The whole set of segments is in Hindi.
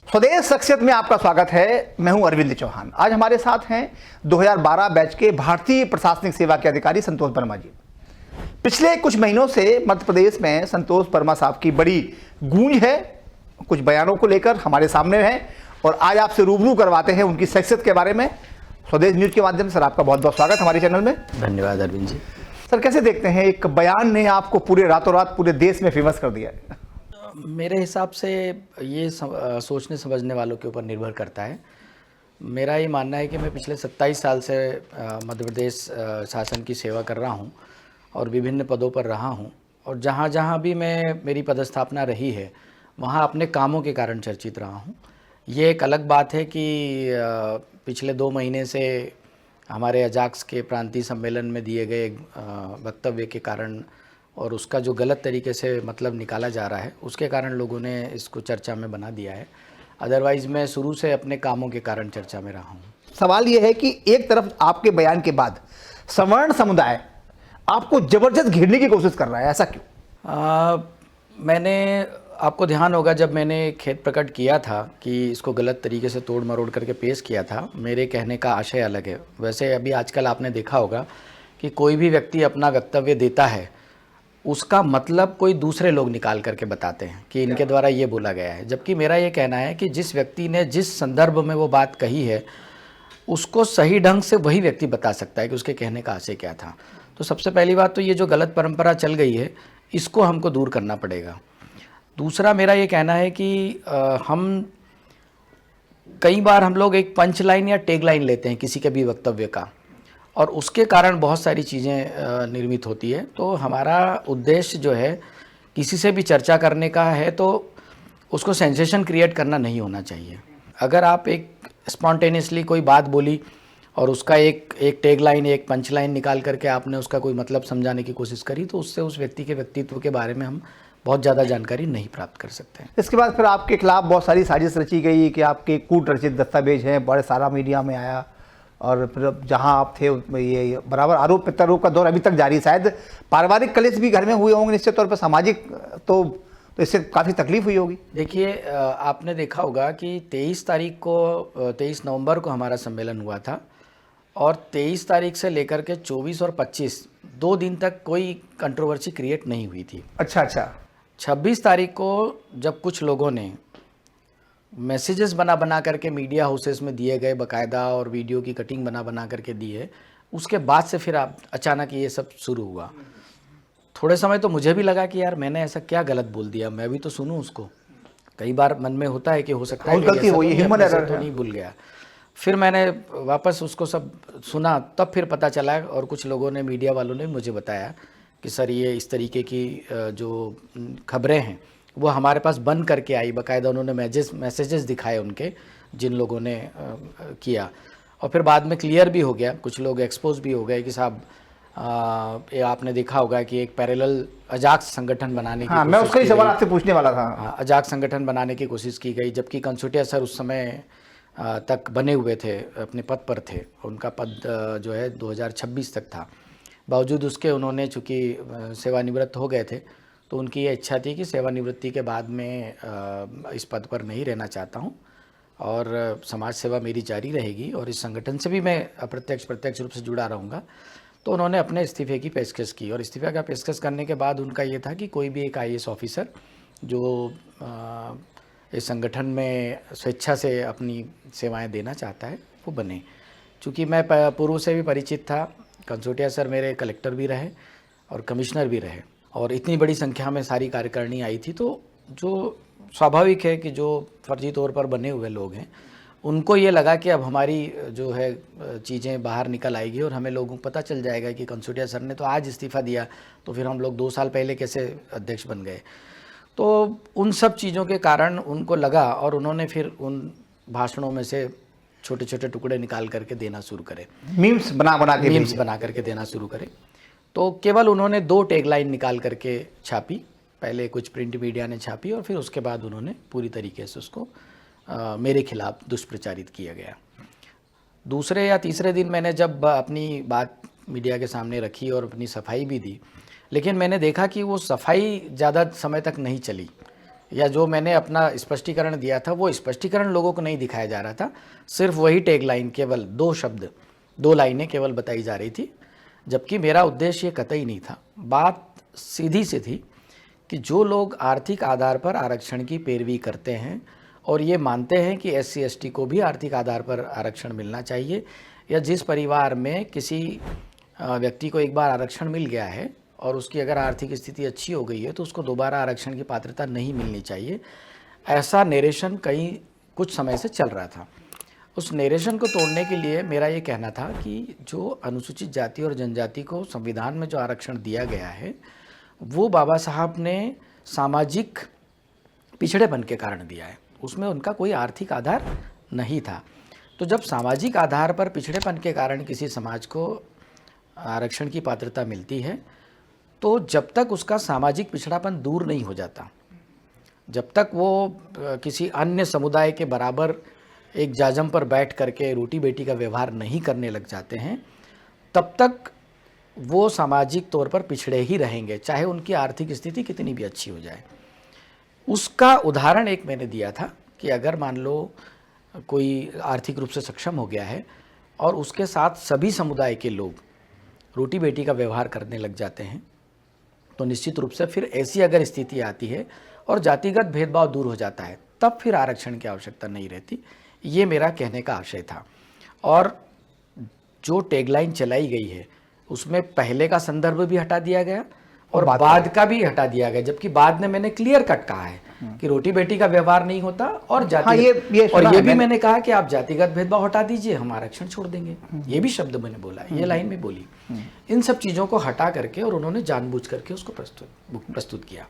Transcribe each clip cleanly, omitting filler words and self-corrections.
स्वदेश शख्सियत में आपका स्वागत है। मैं हूं अरविंद चौहान। आज हमारे साथ हैं 2012 बैच के भारतीय प्रशासनिक सेवा के अधिकारी संतोष वर्मा जी। पिछले कुछ महीनों से मध्य प्रदेश में संतोष वर्मा साहब की बड़ी गूंज है। कुछ बयानों को लेकर हमारे सामने हैं और आज आपसे रूबरू करवाते हैं उनकी शख्सियत के बारे में। स्वदेश न्यूज के माध्यम से सर आपका बहुत बहुत स्वागत हमारे चैनल में। धन्यवाद अरविंद जी। सर कैसे देखते हैं, एक बयान ने आपको पूरे रातों रात पूरे देश में फेमस कर दिया है? मेरे हिसाब से ये सोचने समझने वालों के ऊपर निर्भर करता है। मेरा ये मानना है कि मैं पिछले 27 साल से मध्य प्रदेश शासन की सेवा कर रहा हूँ और विभिन्न पदों पर रहा हूँ, और जहाँ जहाँ भी मेरी पदस्थापना रही है वहाँ अपने कामों के कारण चर्चित रहा हूँ। ये एक अलग बात है कि पिछले 2 महीने से हमारे अजाक्स के प्रांतीय सम्मेलन में दिए गए वक्तव्य के कारण और उसका जो गलत तरीके से मतलब निकाला जा रहा है उसके कारण लोगों ने इसको चर्चा में बना दिया है। अदरवाइज़ मैं शुरू से अपने कामों के कारण चर्चा में रहा हूँ। सवाल यह है कि एक तरफ आपके बयान के बाद सवर्ण समुदाय आपको जबरदस्त घेरने की कोशिश कर रहा है, ऐसा क्यों? मैंने आपको ध्यान होगा जब मैंने खेद प्रकट किया था कि इसको गलत तरीके से तोड़ मरोड़ करके पेश किया था, मेरे कहने का आशय अलग है। वैसे अभी आजकल आपने देखा होगा कि कोई भी व्यक्ति अपना वक्तव्य देता है उसका मतलब कोई दूसरे लोग निकाल करके बताते हैं कि इनके द्वारा ये बोला गया है, जबकि मेरा ये कहना है कि जिस व्यक्ति ने जिस संदर्भ में वो बात कही है उसको सही ढंग से वही व्यक्ति बता सकता है कि उसके कहने का आशय क्या था। तो सबसे पहली बात तो ये जो गलत परंपरा चल गई है इसको हमको दूर करना पड़ेगा। दूसरा मेरा ये कहना है कि कई बार हम लोग एक पंच लाइन या टैग लाइन लेते हैं किसी के भी वक्तव्य का और उसके कारण बहुत सारी चीज़ें निर्मित होती है। तो हमारा उद्देश्य जो है किसी से भी चर्चा करने का है तो उसको सेंसेशन क्रिएट करना नहीं होना चाहिए। अगर आप एक स्पॉन्टेनियसली कोई बात बोली और उसका एक टैग लाइन एक पंच लाइन निकाल करके आपने उसका कोई मतलब समझाने की कोशिश करी तो उससे उस व्यक्ति के व्यक्तित्व के बारे में हम बहुत ज़्यादा जानकारी नहीं प्राप्त कर सकते हैं। इसके बाद फिर आपके खिलाफ बहुत सारी साजिश रची गई कि आपके कूट रचित दस्तावेज हैं, बड़े सारा मीडिया में आया और फिर जहां आप थे ये बराबर आरोप प्रत्यारोप का दौर अभी तक जारी। शायद पारिवारिक कलेश भी घर में हुए होंगे निश्चित तौर पर, सामाजिक तो इससे काफ़ी तकलीफ हुई होगी। देखिए आपने देखा होगा कि 23 नवंबर को हमारा सम्मेलन हुआ था और 23 तारीख से लेकर के 24 और 25 2 दिन तक कोई कंट्रोवर्सी क्रिएट नहीं हुई थी। अच्छा। 26 तारीख को जब कुछ लोगों ने मैसेजेस बना करके मीडिया हाउसेस में दिए गए बकायदा और वीडियो की कटिंग बना करके दी है, उसके बाद से फिर अचानक ये सब शुरू हुआ। थोड़े समय तो मुझे भी लगा कि यार मैंने ऐसा क्या गलत बोल दिया, मैं भी तो सुनूं उसको। कई बार मन में होता है कि हो सकता है गलती हुई, ह्यूमन एरर तो नहीं भूल गया। फिर मैंने वापस उसको सब सुना, तब फिर पता चला और कुछ लोगों ने मीडिया वालों ने मुझे बताया कि सर ये इस तरीके की जो खबरें हैं वो हमारे पास बन करके आई। बाकायदा उन्होंने मैसेजेस दिखाए उनके जिन लोगों ने किया, और फिर बाद में क्लियर भी हो गया, कुछ लोग एक्सपोज भी हो गए कि साहब ये आपने देखा होगा कि एक पैरेलल अजाक्स संगठन बनाने की मैं उसका ही सवाल आपसे पूछने वाला था। अजाक्स संगठन बनाने की कोशिश की गई, जबकि कंसोटिया सर उस समय तक बने हुए थे, अपने पद पर थे। उनका पद जो है 2026 तक था। बावजूद उसके उन्होंने चूँकि सेवानिवृत्त हो गए थे तो उनकी ये इच्छा थी कि सेवानिवृत्ति के बाद में इस पद पर नहीं रहना चाहता हूँ और समाज सेवा मेरी जारी रहेगी और इस संगठन से भी मैं प्रत्यक्ष रूप से जुड़ा रहूँगा। तो उन्होंने अपने इस्तीफे की पेशकश की और इस्तीफे का पेशकश करने के बाद उनका ये था कि कोई भी एक IAS ऑफिसर जो इस संगठन में स्वेच्छा से अपनी सेवाएं देना चाहता है वो बने। चूँकि मैं पूर्व से भी परिचित था, कंसोटिया सर मेरे कलेक्टर भी रहे और कमिश्नर भी रहे और इतनी बड़ी संख्या में सारी कार्यकारिणी आई थी, तो जो स्वाभाविक है कि जो फर्जी तौर पर बने हुए लोग हैं उनको ये लगा कि अब हमारी जो है चीज़ें बाहर निकल आएगी और हमें लोगों को पता चल जाएगा कि कंसोटिया सर ने तो आज इस्तीफ़ा दिया तो फिर हम लोग 2 साल पहले कैसे अध्यक्ष बन गए। तो उन सब चीज़ों के कारण उनको लगा और उन्होंने फिर उन भाषणों में से छोटे छोटे टुकड़े निकाल करके देना शुरू करे, मीम्स बना करके देना शुरू करे। तो केवल उन्होंने 2 टैगलाइन निकाल करके छापी, पहले कुछ प्रिंट मीडिया ने छापी और फिर उसके बाद उन्होंने पूरी तरीके से उसको मेरे खिलाफ दुष्प्रचारित किया गया। दूसरे या तीसरे दिन मैंने जब अपनी बात मीडिया के सामने रखी और अपनी सफाई भी दी, लेकिन मैंने देखा कि वो सफाई ज़्यादा समय तक नहीं चली या जो मैंने अपना स्पष्टीकरण दिया था वो स्पष्टीकरण लोगों को नहीं दिखाया जा रहा था, सिर्फ वही टैग लाइन, केवल 2 शब्द, 2 लाइनें केवल बताई जा रही थी, जबकि मेरा उद्देश्य ये कतई नहीं था। बात सीधी सी थी कि जो लोग आर्थिक आधार पर आरक्षण की पैरवी करते हैं और ये मानते हैं कि SC ST को भी आर्थिक आधार पर आरक्षण मिलना चाहिए, या जिस परिवार में किसी व्यक्ति को एक बार आरक्षण मिल गया है और उसकी अगर आर्थिक स्थिति अच्छी हो गई है तो उसको दोबारा आरक्षण की पात्रता नहीं मिलनी चाहिए, ऐसा नरेशन कुछ समय से चल रहा था। उस नरेशन को तोड़ने के लिए मेरा ये कहना था कि जो अनुसूचित जाति और जनजाति को संविधान में जो आरक्षण दिया गया है वो बाबा साहब ने सामाजिक पिछड़ेपन के कारण दिया है, उसमें उनका कोई आर्थिक आधार नहीं था। तो जब सामाजिक आधार पर पिछड़ेपन के कारण किसी समाज को आरक्षण की पात्रता मिलती है तो जब तक उसका सामाजिक पिछड़ापन दूर नहीं हो जाता, जब तक वो किसी अन्य समुदाय के बराबर एक जाजम पर बैठ करके रोटी बेटी का व्यवहार नहीं करने लग जाते हैं, तब तक वो सामाजिक तौर पर पिछड़े ही रहेंगे, चाहे उनकी आर्थिक स्थिति कितनी भी अच्छी हो जाए। उसका उदाहरण एक मैंने दिया था कि अगर मान लो कोई आर्थिक रूप से सक्षम हो गया है और उसके साथ सभी समुदाय के लोग रोटी बेटी का व्यवहार करने लग जाते हैं तो निश्चित रूप से फिर ऐसी अगर स्थिति आती है और जातिगत भेदभाव दूर हो जाता है तब फिर आरक्षण की आवश्यकता नहीं रहती। ये मेरा कहने का आशय था। और जो टैगलाइन चलाई गई है उसमें पहले का संदर्भ भी हटा दिया गया और बाद का भी हटा दिया गया, जबकि बाद में मैंने क्लियर कट कहा है कि रोटी बेटी का व्यवहार नहीं होता और ये भी मैंने कहा कि आप जातिगत भेदभाव हटा दीजिए, हम आरक्षण छोड़ देंगे। ये भी शब्द मैंने बोला, ये लाइन में बोली। इन सब चीज़ों को हटा करके और उन्होंने जानबूझ करके उसको प्रस्तुत किया।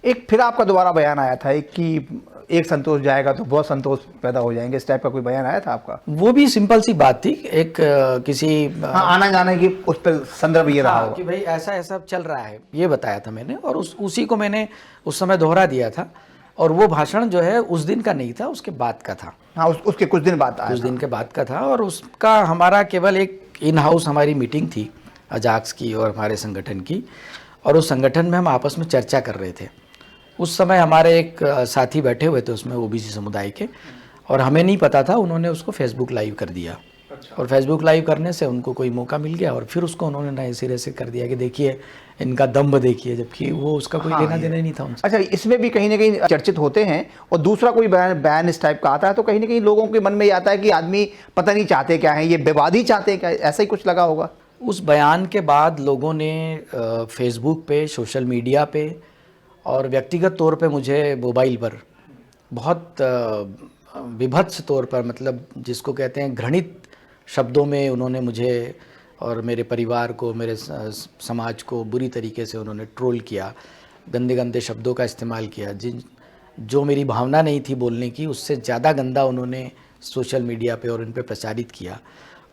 एक फिर आपका दोबारा बयान आया था कि एक संतोष जाएगा तो बहुत संतोष पैदा हो जाएंगे, इस टाइप का कोई बयान आया था आपका? वो भी सिंपल सी बात थी, एक किसी आना जाने की उस पर संदर्भ ये रहा कि भाई ऐसा ऐसा चल रहा है, ये बताया था मैंने और उसी को मैंने उस समय दोहरा दिया था। और वो भाषण जो है उस दिन का नहीं था, उसके बाद का था। हाँ, उसके कुछ दिन बाद आया, कुछ दिन के बाद का था। और उसका हमारा केवल एक इन हाउस हमारी मीटिंग थी अजाक्स की और हमारे संगठन की, और उस संगठन में हम आपस में चर्चा कर रहे थे। उस समय हमारे एक साथी बैठे हुए थे उसमें OBC समुदाय के, और हमें नहीं पता था, उन्होंने उसको फेसबुक लाइव कर दिया। और फेसबुक लाइव करने से उनको कोई मौका मिल गया और फिर उसको उन्होंने नए सिरे से कर दिया कि देखिए इनका दम्भ देखिए, जबकि वो उसका कोई लेना देना ही नहीं था उनसे। अच्छा, इसमें भी कहीं ना कहीं चर्चित होते हैं। और दूसरा कोई बैन इस टाइप का आता है तो कहीं ना कहीं लोगों के मन में ये आता है कि आदमी पता नहीं चाहते क्या है, ये विवाद ही चाहते हैं क्या, ऐसा ही कुछ लगा होगा। उस बयान के बाद लोगों ने फेसबुक पे, सोशल मीडिया पे और व्यक्तिगत तौर पे मुझे मोबाइल पर बहुत विभत्स तौर पर, मतलब जिसको कहते हैं घृणित शब्दों में उन्होंने मुझे और मेरे परिवार को, मेरे समाज को बुरी तरीके से उन्होंने ट्रोल किया, गंदे गंदे शब्दों का इस्तेमाल किया। जो मेरी भावना नहीं थी बोलने की, उससे ज़्यादा गंदा उन्होंने सोशल मीडिया पे और इन पे प्रचारित किया।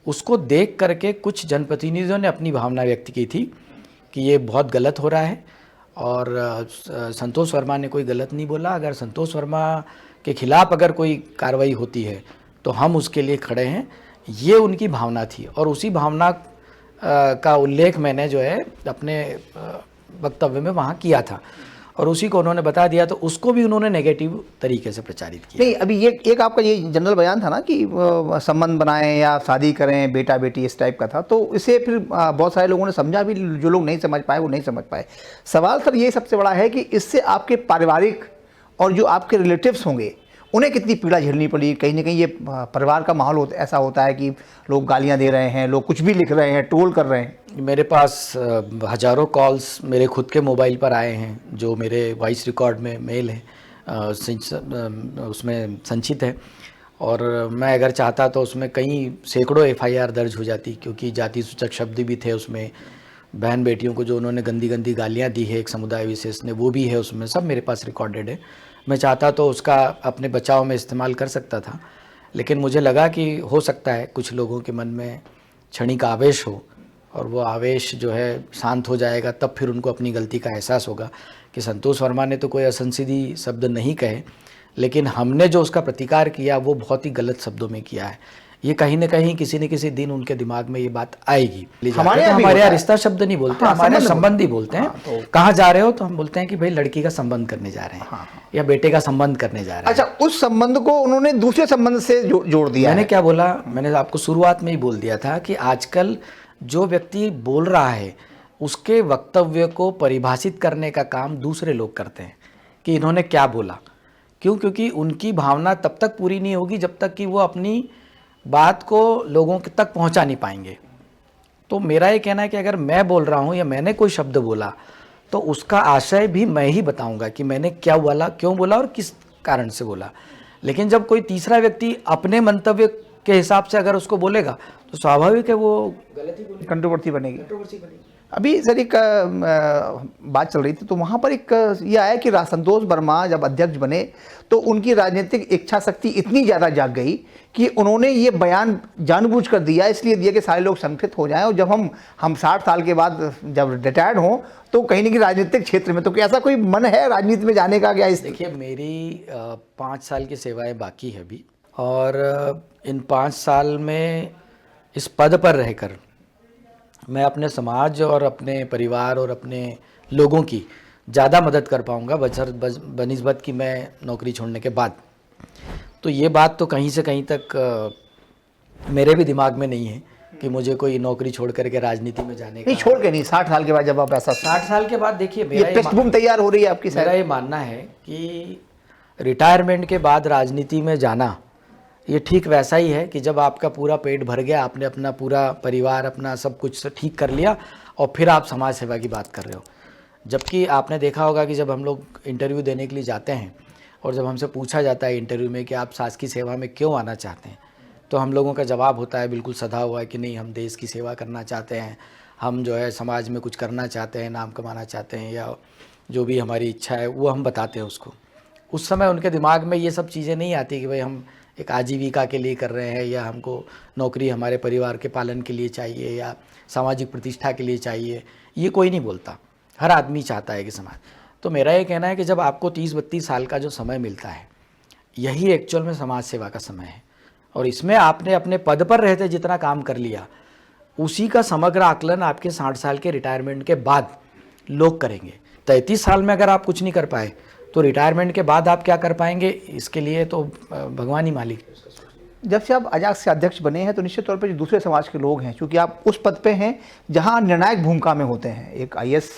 उसको देख करके कुछ जनप्रतिनिधियों ने अपनी भावना व्यक्त की थी कि ये बहुत गलत हो रहा है, और संतोष वर्मा ने कोई गलत नहीं बोला। अगर संतोष वर्मा के खिलाफ अगर कोई कार्रवाई होती है तो हम उसके लिए खड़े हैं, ये उनकी भावना थी। और उसी भावना का उल्लेख मैंने जो है अपने वक्तव्य में वहाँ किया था, और उसी को उन्होंने बता दिया, तो उसको भी उन्होंने नेगेटिव तरीके से प्रचारित किया। नहीं, अभी ये एक आपका ये जनरल बयान था ना कि संबंध बनाएं या शादी करें, बेटा बेटी, इस टाइप का था। तो इसे फिर बहुत सारे लोगों ने समझा भी, जो लोग नहीं समझ पाए वो नहीं समझ पाए। सवाल सर ये सबसे बड़ा है कि इससे आपके पारिवारिक और जो आपके रिलेटिव्स होंगे उन्हें कितनी पीड़ा झेलनी पड़ी। कहीं ना कहीं ये परिवार का माहौल ऐसा होता है कि लोग गालियां दे रहे हैं, लोग कुछ भी लिख रहे हैं, ट्रोल कर रहे हैं। मेरे पास हज़ारों कॉल्स मेरे खुद के मोबाइल पर आए हैं, जो मेरे वॉइस रिकॉर्ड में मेल है उसमें संचित है, और मैं अगर चाहता तो उसमें कई सैकड़ों FIR दर्ज हो जाती, क्योंकि जाति सूचक शब्द भी थे उसमें। बहन बेटियों को जो उन्होंने गंदी गंदी गालियाँ दी है एक समुदाय विशेष ने, वो भी है उसमें, सब मेरे पास रिकॉर्डेड है। मैं चाहता तो उसका अपने बचाव में इस्तेमाल कर सकता था, लेकिन मुझे लगा कि हो सकता है कुछ लोगों के मन में क्षणिक आवेश हो, और वो आवेश जो है शांत हो जाएगा, तब फिर उनको अपनी गलती का एहसास होगा कि संतोष वर्मा ने तो कोई असंसीधी शब्द नहीं कहे, लेकिन हमने जो उसका प्रतिकार किया वो बहुत ही गलत शब्दों में किया है। ये कहीं ना कहीं किसी न किसी दिन उनके दिमाग में ये बात आएगी। हमारे यहाँ भी हमारे होता यहाँ है। रिश्ता शब्द नहीं बोलते, हाँ, हमारे यहाँ संबंध संबंध ही बोलते हैं। हाँ, तो कहाँ जा रहे हो तो हम बोलते हैं कि भाई लड़की का संबंध करने जा रहे हैं, हाँ, या बेटे का संबंध करने जा रहे हैं। अच्छा, उस संबंध को उन्होंने दूसरे संबंध से जोड़ दिया मैंने है। क्या बोला, मैंने आपको शुरुआत में ही बोल दिया था कि आजकल जो व्यक्ति बोल रहा है उसके वक्तव्य को परिभाषित करने का काम दूसरे लोग करते हैं कि इन्होंने क्या बोला। क्यों? क्योंकि उनकी भावना तब तक पूरी नहीं होगी जब तक कि वो अपनी बात को लोगों तक पहुंचा नहीं पाएंगे। तो मेरा ये कहना है कि अगर मैं बोल रहा हूँ या मैंने कोई शब्द बोला तो उसका आशय भी मैं ही बताऊंगा कि मैंने क्या बोला, क्यों बोला और किस कारण से बोला। लेकिन जब कोई तीसरा व्यक्ति अपने मंतव्य के हिसाब से अगर उसको बोलेगा तो स्वाभाविक है वो गलत ही बोलेगा, कंट्रोवर्सी बनेगी। कंट्रोवर्सी बनेगी। अभी सर एक बात चल रही थी, तो वहाँ पर एक ये आया कि संतोष वर्मा जब अध्यक्ष बने तो उनकी राजनीतिक इच्छा शक्ति इतनी ज़्यादा जाग गई कि उन्होंने ये बयान जानबूझ कर दिया, इसलिए दिया कि सारे लोग संगठित हो जाएं और जब हम 60 साल के बाद जब रिटायर्ड हों तो कहीं ना कहीं राजनीतिक क्षेत्र में, तो क्या ऐसा कोई मन है राजनीति में जाने का? क्या इस देखिए, मेरी 5 साल की सेवाएं बाकी है अभी, और इन 5 साल में इस पद पर रहकर मैं अपने समाज और अपने परिवार और अपने लोगों की ज़्यादा मदद कर पाऊँगा बनिस्बत कि मैं नौकरी छोड़ने के बाद। तो ये बात तो कहीं से कहीं तक मेरे भी दिमाग में नहीं है कि मुझे कोई नौकरी छोड़ करके राजनीति में जाने नहीं, का। छोड़ के नहीं, 60 साल के बाद जब आप ऐसा 60 साल के बाद देखिए, ये पृष्ठभूमि तैयार हो रही है आपकी मेरा ये मानना है कि रिटायरमेंट के बाद राजनीति में जाना ये ठीक वैसा ही है कि जब आपका पूरा पेट भर गया, आपने अपना पूरा परिवार अपना सब कुछ ठीक कर लिया और फिर आप समाज सेवा की बात कर रहे हो। जबकि आपने देखा होगा कि जब हम लोग इंटरव्यू देने के लिए जाते हैं और जब हमसे पूछा जाता है इंटरव्यू में कि आप शासकीय सेवा में क्यों आना चाहते हैं, तो हम लोगों का जवाब होता है बिल्कुल सधा हुआ है कि नहीं, हम देश की सेवा करना चाहते हैं, हम जो है समाज में कुछ करना चाहते हैं, नाम कमाना चाहते हैं, या जो भी हमारी इच्छा है वो हम बताते हैं उसको। उस समय उनके दिमाग में ये सब चीज़ें नहीं आती कि भाई हम एक आजीविका के लिए कर रहे हैं या हमको नौकरी हमारे परिवार के पालन के लिए चाहिए या सामाजिक प्रतिष्ठा के लिए चाहिए। ये कोई नहीं बोलता, हर आदमी चाहता है कि समाज। तो मेरा ये कहना है कि जब आपको 30-32 साल का जो समय मिलता है, यही एक्चुअल में समाज सेवा का समय है, और इसमें आपने अपने पद पर रहते जितना काम कर लिया उसी का समग्र आकलन आपके 60 साल के रिटायरमेंट के बाद लोग करेंगे। 33 साल में अगर आप कुछ नहीं कर पाए तो रिटायरमेंट के बाद आप क्या कर पाएंगे, इसके लिए तो भगवान ही मालिक है। जब से आप अजाक से अध्यक्ष बने हैं तो निश्चित तौर पर जो दूसरे समाज के लोग हैं, क्योंकि आप उस पद पे हैं जहां निर्णायक भूमिका में होते हैं, एक आईएएस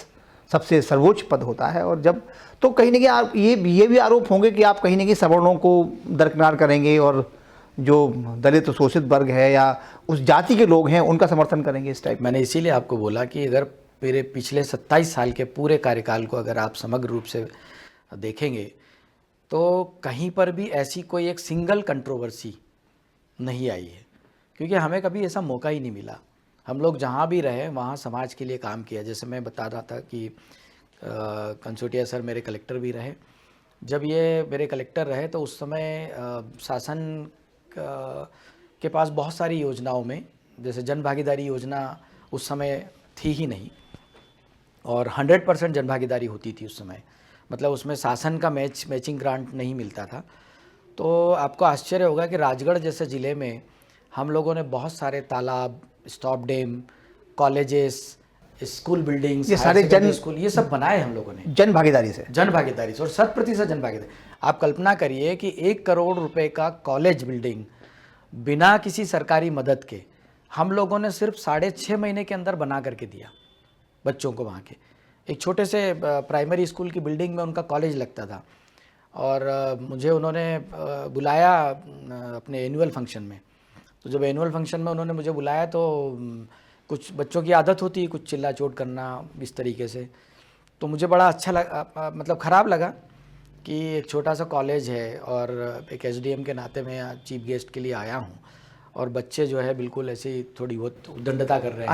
सबसे सर्वोच्च पद होता है, और जब तो कहीं ना कहीं आप ये भी आरोप होंगे कि आप कहीं ना कहीं सवर्णों को दरकिनार करेंगे और जो दलित शोषित वर्ग है या उस जाति के लोग हैं उनका समर्थन करेंगे इस टाइप। मैंने इसीलिए आपको बोला कि अगर मेरे पिछले 27 साल के पूरे कार्यकाल को अगर आप समग्र रूप से देखेंगे तो कहीं पर भी ऐसी कोई एक सिंगल कंट्रोवर्सी नहीं आई है, क्योंकि हमें कभी ऐसा मौका ही नहीं मिला। हम लोग जहाँ भी रहे वहाँ समाज के लिए काम किया। जैसे मैं बता रहा था कि कंसोटिया सर मेरे कलेक्टर भी रहे। जब ये मेरे कलेक्टर रहे तो उस समय शासन के पास बहुत सारी योजनाओं में, जैसे जन भागीदारी योजना उस समय थी ही नहीं, और 100% जन भागीदारी होती थी उस समय, मतलब उसमें शासन का मैचिंग ग्रांट नहीं मिलता था। तो आपको आश्चर्य होगा कि राजगढ़ जैसे ज़िले में हम लोगों ने बहुत सारे तालाब, stop dam, colleges, school buildings, ये सारे स्कूल, ये सब बनाए हम लोगों ने जन भागीदारी से और 100% जन भागीदारी। आप कल्पना करिए कि 1 करोड़ रुपए का कॉलेज बिल्डिंग बिना किसी सरकारी मदद के हम लोगों ने सिर्फ 6.5 महीने के अंदर बना करके दिया बच्चों को। वहाँ के एक छोटे से प्राइमरी स्कूल की बिल्डिंग में उनका कॉलेज लगता था, और मुझे उन्होंने बुलाया अपने एनुअल फंक्शन में। तो जब एनुअल फंक्शन में उन्होंने मुझे बुलाया तो कुछ बच्चों की आदत होती है कुछ चिल्ला चोट करना इस तरीके से, तो मुझे बड़ा अच्छा लगा, मतलब ख़राब लगा कि एक छोटा सा कॉलेज है और एक एसडीएम के नाते मैं यहाँ चीफ गेस्ट के लिए आया हूँ और बच्चे जो है बिल्कुल ऐसे ही थोड़ी बहुत उद्दंडता कर रहे हैं,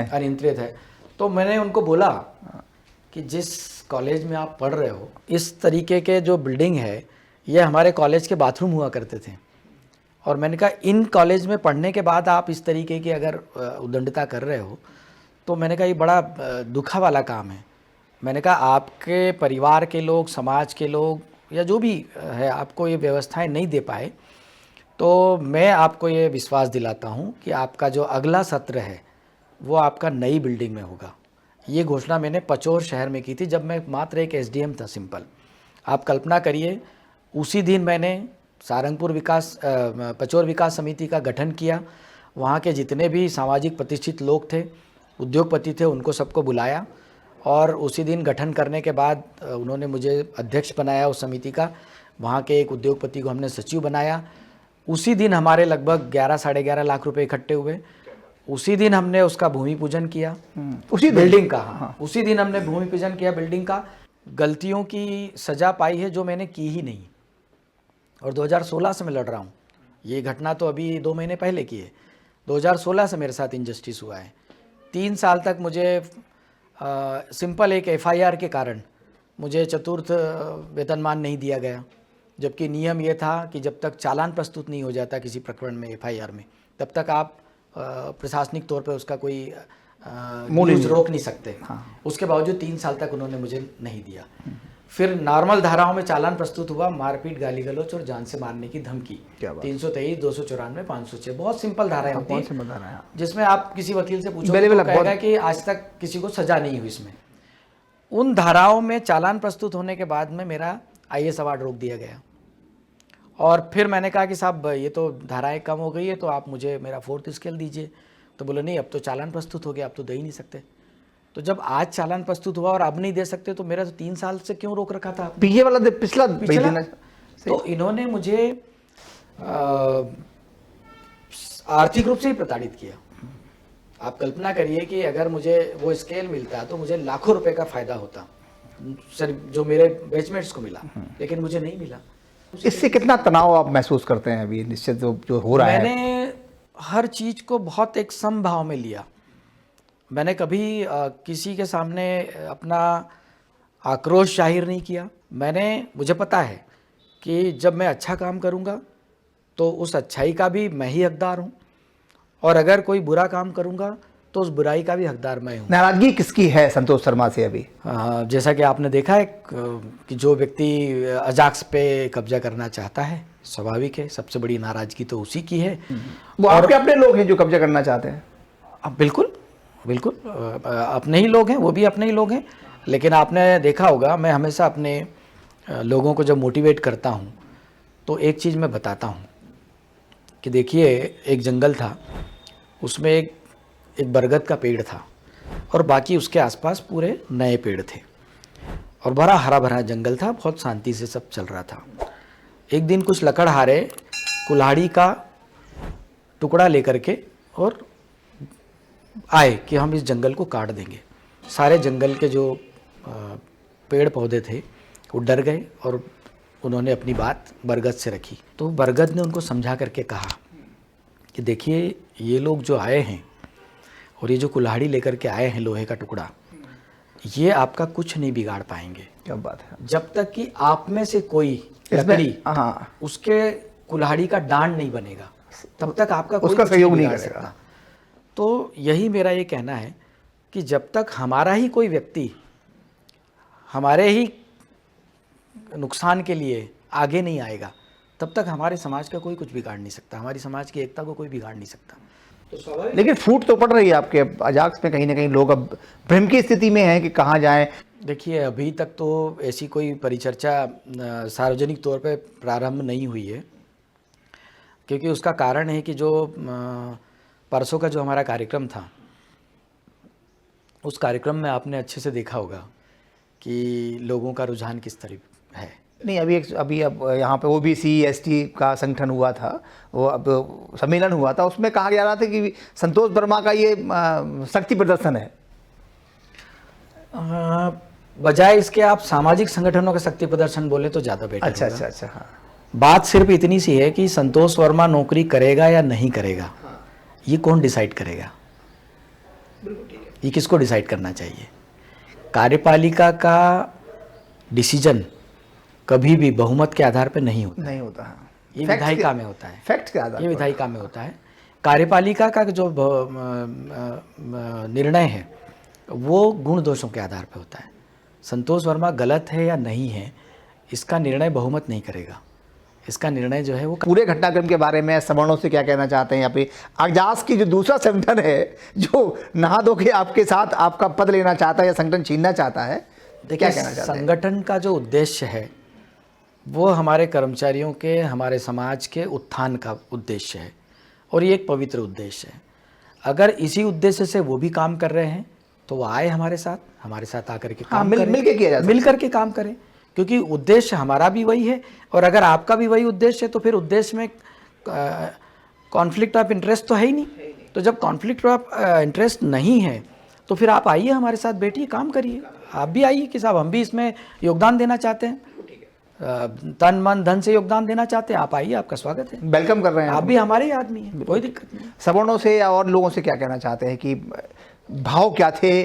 अनियंत्रित है। तो मैंने उनको बोला कि जिस कॉलेज में आप पढ़ रहे हो इस तरीके के जो बिल्डिंग है ये हमारे कॉलेज के बाथरूम हुआ करते थे, और मैंने कहा इन कॉलेज में पढ़ने के बाद आप इस तरीके की अगर उद्दंडता कर रहे हो तो मैंने कहा ये बड़ा दुखा वाला काम है। मैंने कहा आपके परिवार के लोग, समाज के लोग या जो भी है आपको ये व्यवस्थाएं नहीं दे पाए, तो तो मैं आपको ये विश्वास दिलाता हूँ कि आपका जो अगला सत्र है वो आपका नई बिल्डिंग में होगा। ये घोषणा मैंने पचोर शहर में की थी जब मैं मात्र एक एसडीएम था, सिंपल। आप कल्पना करिए, उसी दिन मैंने सारंगपुर पचोर विकास समिति का गठन किया। वहाँ के जितने भी सामाजिक प्रतिष्ठित लोग थे, उद्योगपति थे, उनको सबको बुलाया और उसी दिन गठन करने के बाद उन्होंने मुझे अध्यक्ष बनाया उस समिति का। वहाँ के एक उद्योगपति को हमने सचिव बनाया। उसी दिन हमारे लगभग 11-11.5 लाख रुपए इकट्ठे हुए। उसी दिन हमने उसका भूमि पूजन किया, उसी बिल्डिंग का। हाँ, उसी दिन हमने भूमि पूजन किया बिल्डिंग का। गलतियों की सजा पाई है जो मैंने की ही नहीं, और 2016 से मैं लड़ रहा हूँ। ये घटना तो अभी 2 महीने पहले की है। 2016 से मेरे साथ इनजस्टिस हुआ है। 3 साल तक मुझे सिंपल एक एफआईआर के कारण मुझे चतुर्थ वेतनमान नहीं दिया गया, जबकि नियम ये था कि जब तक चालान प्रस्तुत नहीं हो जाता किसी प्रकरण में, एफआईआर में, तब तक आप प्रशासनिक तौर पे उसका कोई न्यूज़ रोक नहीं सकते। हाँ। उसके बावजूद 3 साल तक उन्होंने मुझे नहीं दिया। फिर नॉर्मल धाराओं में चालान प्रस्तुत हुआ, मारपीट, गाली गलौच और जान से मारने की धमकी। 323, 294, 506, बहुत सिंपल धाराएं होती हैं, जिसमें आप किसी वकील से पूछोगे तो कहेगा कि आज तक किसी को सजा नहीं हुई इसमें। उन धाराओं में चालान प्रस्तुत होने के बाद में मेरा आईएएस अवार्ड रोक दिया गया। और फिर मैंने कहा कि साहब ये तो धाराएं कम हो गई है, तो आप मुझे मेरा 4th स्केल दीजिए। तो बोले नहीं, अब तो चालान प्रस्तुत हो गया, अब तो दे ही नहीं सकते। तो जब आज चालान प्रस्तुत हुआ और अब नहीं दे सकते, तो मेरा तो 3 साल से क्यों रोक रखा था? पीछे वाला पिछला तो इन्होंने मुझे आर्थिक रूप से ही प्रताड़ित किया। आप कल्पना करिए कि अगर मुझे वो स्केल मिलता तो मुझे लाखों रुपए का फायदा होता, सर, जो मेरे बैचमेट्स को मिला, लेकिन मुझे नहीं मिला। इससे कितना तनाव आप महसूस करते हैं अभी निश्चित जो हो रहा है? मैंने हर चीज को बहुत एक समभाव में लिया। मैंने कभी किसी के सामने अपना आक्रोश जाहिर नहीं किया। मुझे पता है कि जब मैं अच्छा काम करूंगा तो उस अच्छाई का भी मैं ही हकदार हूं, और अगर कोई बुरा काम करूंगा तो उस बुराई का भी हकदार मैं हूं। नाराजगी किसकी है संतोष शर्मा से अभी? जैसा कि आपने देखा है कि जो व्यक्ति अजाक्स पे कब्जा करना चाहता है, स्वाभाविक है, सबसे बड़ी नाराजगी तो उसी की है। वो आपके अपने लोग हैं जो कब्जा करना चाहते हैं? बिल्कुल बिल्कुल, अपने ही लोग हैं, वो भी अपने ही लोग हैं। लेकिन आपने देखा होगा, मैं हमेशा अपने लोगों को जब मोटिवेट करता हूँ तो एक चीज़ मैं बताता हूँ कि देखिए, एक जंगल था, उसमें एक बरगद का पेड़ था और बाकी उसके आसपास पूरे नए पेड़ थे, और बड़ा हरा भरा जंगल था, बहुत शांति से सब चल रहा था। एक दिन कुछ लकड़हारे कुल्हाड़ी का टुकड़ा लेकर के और आए कि हम इस जंगल को काट देंगे। सारे जंगल के जो पेड़ पौधे थे वो डर गए और उन्होंने अपनी बात बरगद से रखी। तो बरगद ने उनको समझा करके कहा कि देखिए, ये लोग जो आए हैं और ये जो कुल्हाड़ी लेकर के आए हैं, लोहे का टुकड़ा, ये आपका कुछ नहीं बिगाड़ पाएंगे। क्या बात है? जब तक कि आप में से कोई लकड़ी उसके कुल्हाड़ी का डांड नहीं बनेगा, तब तक आपका कोई उसका सहयोग नहीं करेगा। तो यही मेरा ये कहना है कि जब तक हमारा ही कोई व्यक्ति हमारे ही नुकसान के लिए आगे नहीं आएगा, तब तक हमारे समाज का कोई कुछ बिगाड़ नहीं सकता, हमारी समाज की एकता को कोई बिगाड़ नहीं सकता। तो लेकिन फूट तो पड़ रही है आपके अजाक्स में, कहीं ना कहीं लोग अब भ्रम की स्थिति में हैं कि कहाँ जाएं। देखिए, अभी तक तो ऐसी कोई परिचर्चा सार्वजनिक तौर पे प्रारंभ नहीं हुई है, क्योंकि उसका कारण है कि जो परसों का जो हमारा कार्यक्रम था, उस कार्यक्रम में आपने अच्छे से देखा होगा कि लोगों का रुझान किस तरह है। नहीं, अभी अब यहाँ पे ओबीसी एसटी का संगठन हुआ था, वो अब सम्मेलन हुआ था, उसमें कहा जा रहा था कि संतोष वर्मा का ये शक्ति प्रदर्शन है। बजाय इसके आप सामाजिक संगठनों का शक्ति प्रदर्शन बोले तो ज़्यादा बेटर अच्छा होगा। अच्छा अच्छा, हाँ। बात सिर्फ इतनी सी है कि संतोष वर्मा नौकरी करेगा या नहीं करेगा, ये कौन डिसाइड करेगा? ये किसको डिसाइड करना चाहिए? कार्यपालिका का डिसीजन कभी भी बहुमत के आधार पर नहीं होता हाँ। ये विधायिका में होता है, फैक्ट के आधार, ये विधायिका में होता है। कार्यपालिका का जो निर्णय है वो गुण दोषों के आधार पर होता है। संतोष वर्मा गलत है या नहीं है, इसका निर्णय बहुमत नहीं करेगा, इसका निर्णय जो है वो पूरे घटनाक्रम के बारे में सवर्णों से क्या कहना चाहते हैं? यहाँ पे आजाद की जो दूसरा संगठन है जो नहा धो के आपके साथ आपका पद लेना चाहता है या संगठन छीनना चाहता है, क्या देखिए, कहना चाहते हैं? संगठन का जो उद्देश्य है वो हमारे कर्मचारियों के, हमारे समाज के उत्थान का उद्देश्य है और ये एक पवित्र उद्देश्य है। अगर इसी उद्देश्य से वो भी काम कर रहे हैं तो वो आए हमारे साथ आकर के काम करें, मिल के किया जा सकता है। मिल करके काम करें, क्योंकि उद्देश्य हमारा भी वही है और अगर आपका भी वही उद्देश्य है तो फिर उद्देश्य में कॉन्फ्लिक्ट ऑफ इंटरेस्ट तो है ही नहीं। तो जब कॉन्फ्लिक्ट ऑफ इंटरेस्ट नहीं है तो फिर आप आइए हमारे साथ, बैठिए, काम करिए। आप भी आइए कि साहब हम भी इसमें योगदान देना चाहते हैं, तन मन धन से योगदान देना चाहते हैं, आप आइए, आपका स्वागत है, वेलकम कर रहे हैं। आप भी हमारे ही आदमी हैं, कोई दिक्कत नहीं। सवर्णों से या और लोगों से क्या कहना चाहते हैं कि भाव क्या थे,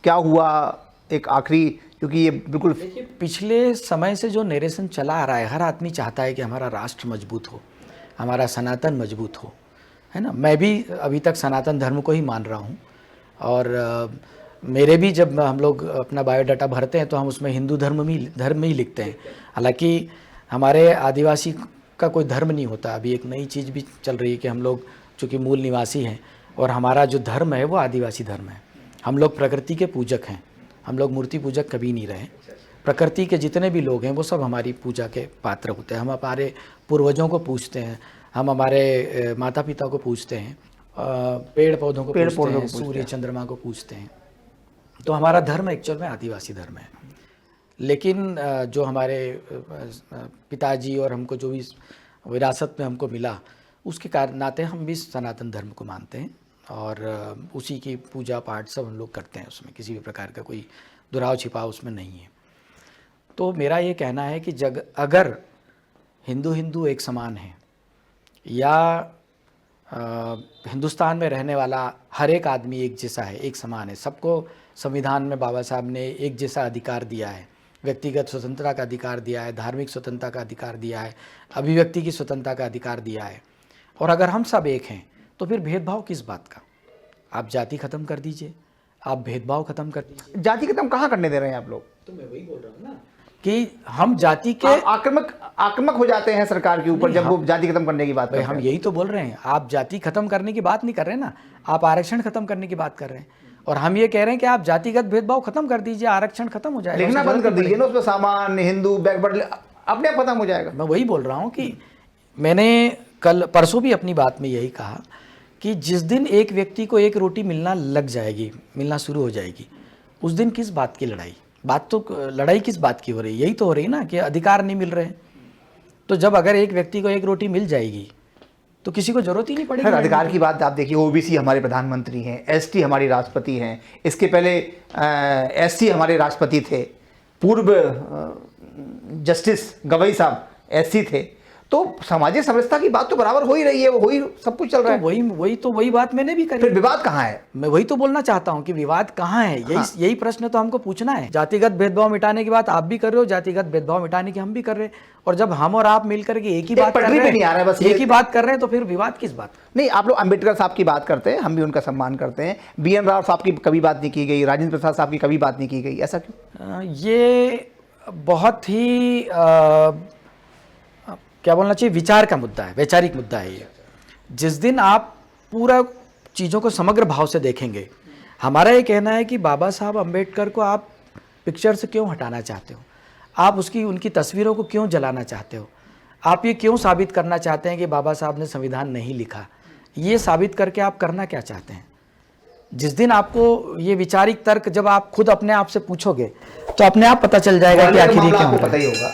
क्या हुआ एक आखिरी, क्योंकि ये बिल्कुल पिछले समय से जो नरेशन चला आ रहा है, हर आदमी चाहता है कि हमारा राष्ट्र मजबूत हो, हमारा सनातन मजबूत हो, है ना। मैं भी अभी तक सनातन धर्म को ही मान रहा हूँ और मेरे भी जब हम लोग अपना बायोडाटा भरते हैं तो हम उसमें हिंदू धर्म में ही लिखते हैं। हालांकि हमारे आदिवासी का कोई धर्म नहीं होता। अभी एक नई चीज़ भी चल रही है कि हम लोग चूँकि मूल निवासी हैं और हमारा जो धर्म है वो आदिवासी धर्म है। हम लोग प्रकृति के पूजक हैं, हम लोग मूर्ति पूजक कभी नहीं रहे। प्रकृति के जितने भी लोग हैं वो सब हमारी पूजा के पात्र होते हैं। हम हमारे पूर्वजों को पूजते हैं, हम हमारे माता पिता को पूजते हैं, पेड़ पौधों को पूजते हैं, सूर्य चंद्रमा को पूजते हैं। तो हमारा धर्म एक्चुअल में आदिवासी धर्म है। लेकिन जो हमारे पिताजी और हमको जो भी विरासत में हमको मिला उसके कारण नाते हम भी सनातन धर्म को मानते हैं और उसी की पूजा पाठ सब हम लोग करते हैं। उसमें किसी भी प्रकार का कोई दुराव छिपाव उसमें नहीं है। तो मेरा ये कहना है कि अगर हिंदू एक समान है या हिंदुस्तान में रहने वाला हर एक आदमी एक जैसा है, एक समान है, सबको संविधान में बाबा साहब ने एक जैसा अधिकार दिया है, व्यक्तिगत स्वतंत्रता का अधिकार दिया है, धार्मिक स्वतंत्रता का अधिकार दिया है, अभिव्यक्ति की स्वतंत्रता का अधिकार दिया है, और अगर हम सब एक हैं तो फिर भेदभाव किस बात का? आप जाति खत्म कर दीजिए, आप भेदभाव खत्म कर दीजिए। जाति खत्म कहाँ करने दे रहे हैं आप लोग? तो मैं वही बोल रहा हूँ ना कि हम जाति के आक्रामक हो जाते हैं सरकार के ऊपर जब वो जाति खत्म करने की बात करते हैं। हम यही तो बोल रहे हैं, आप जाति खत्म करने की बात नहीं कर रहे हैं ना, आप आरक्षण खत्म करने की बात कर रहे हैं। और हम ये कह रहे हैं कि आप जातिगत भेदभाव खत्म कर दीजिए, आरक्षण खत्म हो जाएगा, लिखना बंद कर दीजिए ना उसमें सामान्य हिंदू बैकवर्ड, अपने आप खत्म हो जाएगा। मैं वही बोल रहा हूँ कि मैंने कल परसों भी अपनी बात में यही कहा कि जिस दिन एक व्यक्ति को एक रोटी मिलना लग जाएगी, मिलना शुरू हो जाएगी, उस दिन किस बात की लड़ाई? लड़ाई किस बात की हो रही है? यही तो हो रही है ना कि अधिकार नहीं मिल रहे हैं। तो जब अगर एक व्यक्ति को एक रोटी मिल जाएगी तो किसी को जरूरत ही नहीं पड़ेगी। अधिकार की बात आप देखिए, ओबीसी हमारे प्रधानमंत्री हैं, एसटी हमारी राष्ट्रपति हैं, इसके पहले एससी हमारे राष्ट्रपति थे, पूर्व जस्टिस गवई साहब एससी थे। तो सामाजिक समरसता की बात तो बराबर हो ही रही है, वो वही सब कुछ चल रहा है। वही बात मैंने भी करी। फिर विवाद कहाँ है? मैं वही तो बोलना चाहता हूँ कि विवाद कहाँ है। यही प्रश्न तो हमको पूछना है। जातिगत भेदभाव मिटाने की बात आप भी कर रहे हो, जातिगत भेदभाव मिटाने की हम भी कर रहे हैं, और जब हम और आप मिलकर के एक ही बात कर रहे हैं, एक ही बात कर रहे हैं, तो फिर विवाद किस बात? नहीं, आप लोग अंबेडकर साहब की बात करते हैं, हम भी उनका सम्मान करते हैं। BN राव साहब की कभी बात नहीं की गई, राजेंद्र प्रसाद साहब की कभी बात नहीं की गई, ऐसा क्यों? ये बहुत ही क्या बोलना चाहिए, विचार का मुद्दा है, वैचारिक मुद्दा है ये। जिस दिन आप पूरा चीज़ों को समग्र भाव से देखेंगे, हमारा ये कहना है कि बाबा साहब अम्बेडकर को आप पिक्चर से क्यों हटाना चाहते हो? आप उनकी तस्वीरों को क्यों जलाना चाहते हो? आप ये क्यों साबित करना चाहते हैं कि बाबा साहब ने संविधान नहीं लिखा? ये साबित करके आप करना क्या चाहते हैं? जिस दिन आपको ये विचारिक तर्क जब आप खुद अपने आप से पूछोगे तो अपने आप पता चल जाएगा कि आखिर ये क्या होगा। पता ही होगा,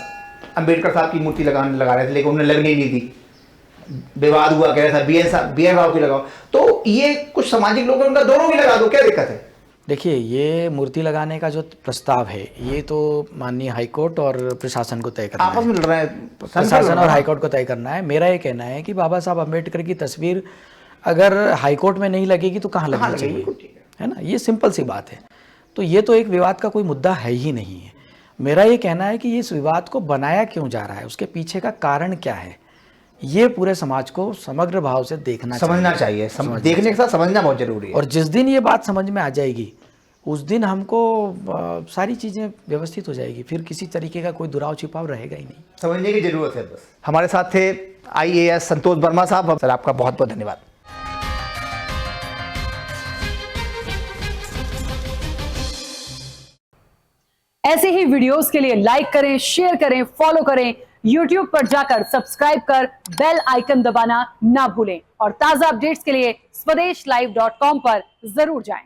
अंबेडकर साहब की मूर्ति लगा रहे थे लेकिन उन्हें लगने नहीं दी, विवाद हुआ, कह रहा था BN राव की लगाओ। तो ये कुछ सामाजिक लोग हैं, उनका दोनों भी लगा दो, क्या दिक्कत है? देखिए, ये मूर्ति लगाने का जो प्रस्ताव है ये तो माननीय हाईकोर्ट और प्रशासन को तय करना है। आपस में लड़ रहे हैं, प्रशासन और हाईकोर्ट को तय करना है। मेरा ये कहना है कि बाबा साहब अम्बेडकर की तस्वीर अगर हाईकोर्ट में नहीं लगेगी तो कहाँ लगनी चाहिए, है ना? ये सिंपल सी बात है। तो ये तो एक विवाद का कोई मुद्दा है ही नहीं है। मेरा ये कहना है कि इस विवाद को बनाया क्यों जा रहा है, उसके पीछे का कारण क्या है, ये पूरे समाज को समग्र भाव से समझना चाहिए। देखने के साथ समझना बहुत जरूरी है। और जिस दिन ये बात समझ में आ जाएगी उस दिन हमको सारी चीज़ें व्यवस्थित हो जाएगी, फिर किसी तरीके का कोई दुराव छिपाव रहेगा ही नहीं। समझने की जरूरत है बस। हमारे साथ थे IAS संतोष वर्मा साहब। सर आपका बहुत बहुत धन्यवाद। ऐसे ही वीडियोस के लिए लाइक करें, शेयर करें, फॉलो करें। YouTube पर जाकर सब्सक्राइब कर बेल आइकन दबाना ना भूलें और ताजा अपडेट्स के लिए SwadeshLive.com पर जरूर जाएं।